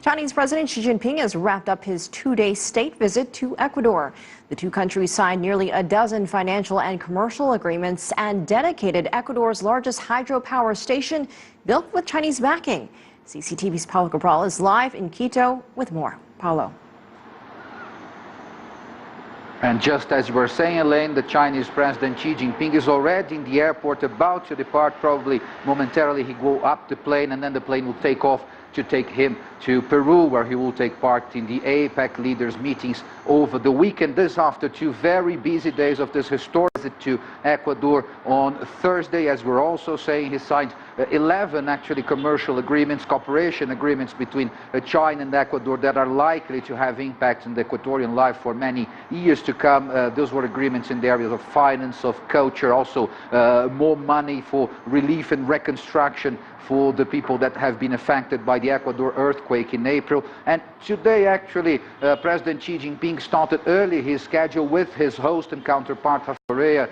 Chinese President Xi Jinping has wrapped up his two-day state visit to Ecuador. The two countries signed nearly a dozen financial and commercial agreements and dedicated Ecuador's largest hydropower station built with Chinese backing. CCTV's Paulo Cabral is live in Quito with more. Paulo. And just as you were saying, Elaine, the Chinese President Xi Jinping is already in the airport, about to depart. Probably momentarily he will up the plane, and then the plane will take off to take him to Peru, where he will take part in the APEC leaders meetings over the weekend. This after two very busy days of this historic visit to Ecuador. On Thursday, as we're also saying, he signed 11 actually commercial agreements, cooperation agreements between China and Ecuador that are likely to have impact on the Ecuadorian life for many years to come. Those were agreements in the areas of finance, of culture, also more money for relief and reconstruction for the people that have been affected by the Ecuador earthquake in April. And today, actually, President Xi Jinping started early his schedule with his host and counterpart, Korea,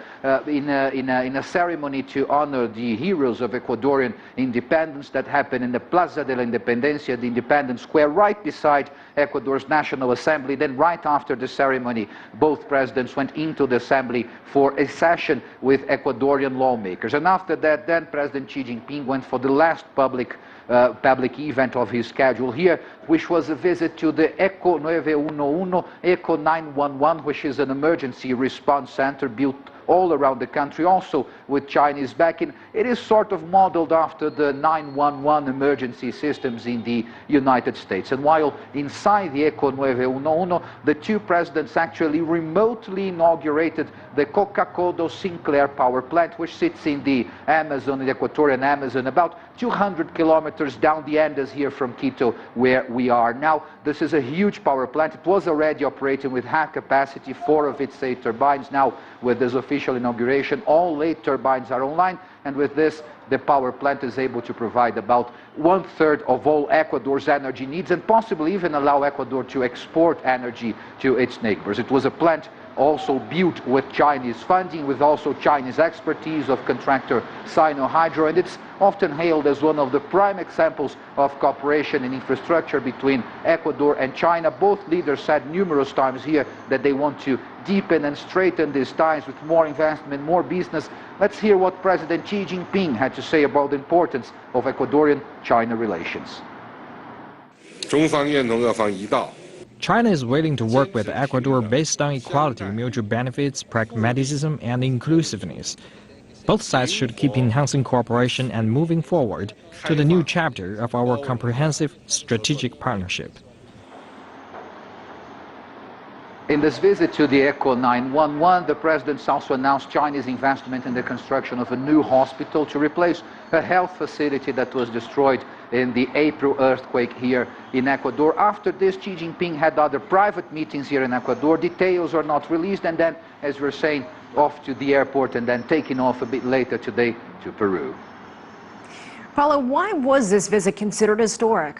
in a ceremony to honor the heroes of Ecuadorian independence that happened in the Plaza de la Independencia, the Independence Square, right beside Ecuador's National Assembly. Then right after the ceremony, both presidents went into the assembly for a session with Ecuadorian lawmakers. And after that, then President Xi Jinping went for the last public event of his schedule here, which was a visit to the Eco 911, Eco 911, which is an emergency response center built all around the country, also with Chinese backing. It is sort of modeled after the 911 emergency systems in the United States. And while inside the Eco 911, the two presidents actually remotely inaugurated the Coca-Cola Sinclair power plant, which sits in the Amazon, the Ecuadorian Amazon, about 200 kilometers down the Andes here from Quito, where we are now. This is a huge power plant. It was already operating with half capacity, 4 of its 8 turbines. Now, with this official inauguration, all 8 turbines are online, and with this, the power plant is able to provide about 1/3 of all Ecuador's energy needs, and possibly even allow Ecuador to export energy to its neighbors. It was a plant also built with Chinese funding, with also Chinese expertise of contractor Sino-Hydro, and it's often hailed as one of the prime examples of cooperation in infrastructure between Ecuador and China. Both leaders said numerous times here that they want to deepen and straighten these ties with more investment, more business. Let's hear what President Xi Jinping had to say about the importance of Ecuadorian-China relations. China is willing to work with Ecuador based on equality, mutual benefits, pragmatism, and inclusiveness. Both sides should keep enhancing cooperation and moving forward to the new chapter of our comprehensive strategic partnership. In this visit to the Eco 911, the presidents also announced Chinese investment in the construction of a new hospital to replace a health facility that was destroyed in the April earthquake here in Ecuador. After this, Xi Jinping had other private meetings here in Ecuador. Details are not released, and then, as we're saying, off to the airport and then taking off a bit later today to Peru. Paulo, why was this visit considered historic?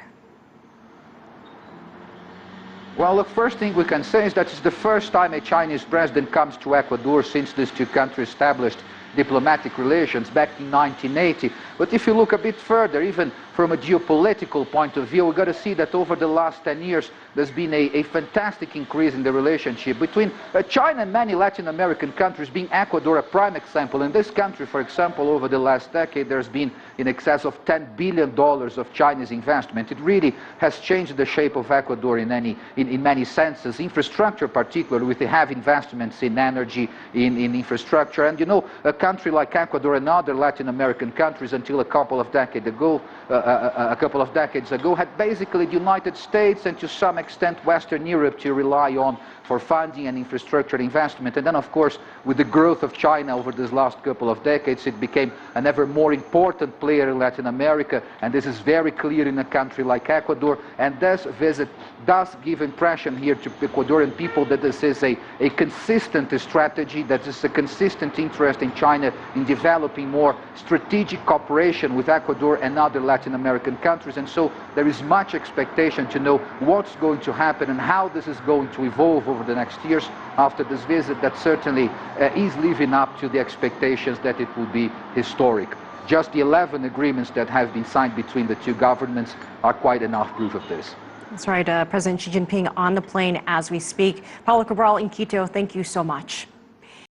Well, the first thing we can say is that it's the first time a Chinese president comes to Ecuador since these two countries established diplomatic relations back in 1980. But if you look a bit further, even from a geopolitical point of view, we've got to see that over the last 10 years, there's been a fantastic increase in the relationship between China and many Latin American countries, being Ecuador a prime example. In this country, for example, over the last decade, there's been in excess of $10 billion of Chinese investment. It really has changed the shape of Ecuador in many senses. Infrastructure, particularly, with the heavy investments in energy, in infrastructure. And you know, a country like Ecuador and other Latin American countries until a couple of decades ago had basically the United States and to some extent Western Europe to rely on for funding and infrastructure investment. And then, of course, with the growth of China over these last couple of decades, it became an ever more important player in Latin America, and this is very clear in a country like Ecuador. And this visit does give impression here to Ecuadorian people that this is a consistent strategy, that this is a consistent interest in China in developing more strategic cooperation with Ecuador and other Latin American countries. And so there is much expectation to know what's going to happen and how this is going to evolve over the next years after this visit that certainly is living up to the expectations that it will be historic. Just the 11 agreements that have been signed between the two governments are quite enough proof of this. That's right, President Xi Jinping on the plane as we speak. Paulo Cabral in Quito, thank you so much.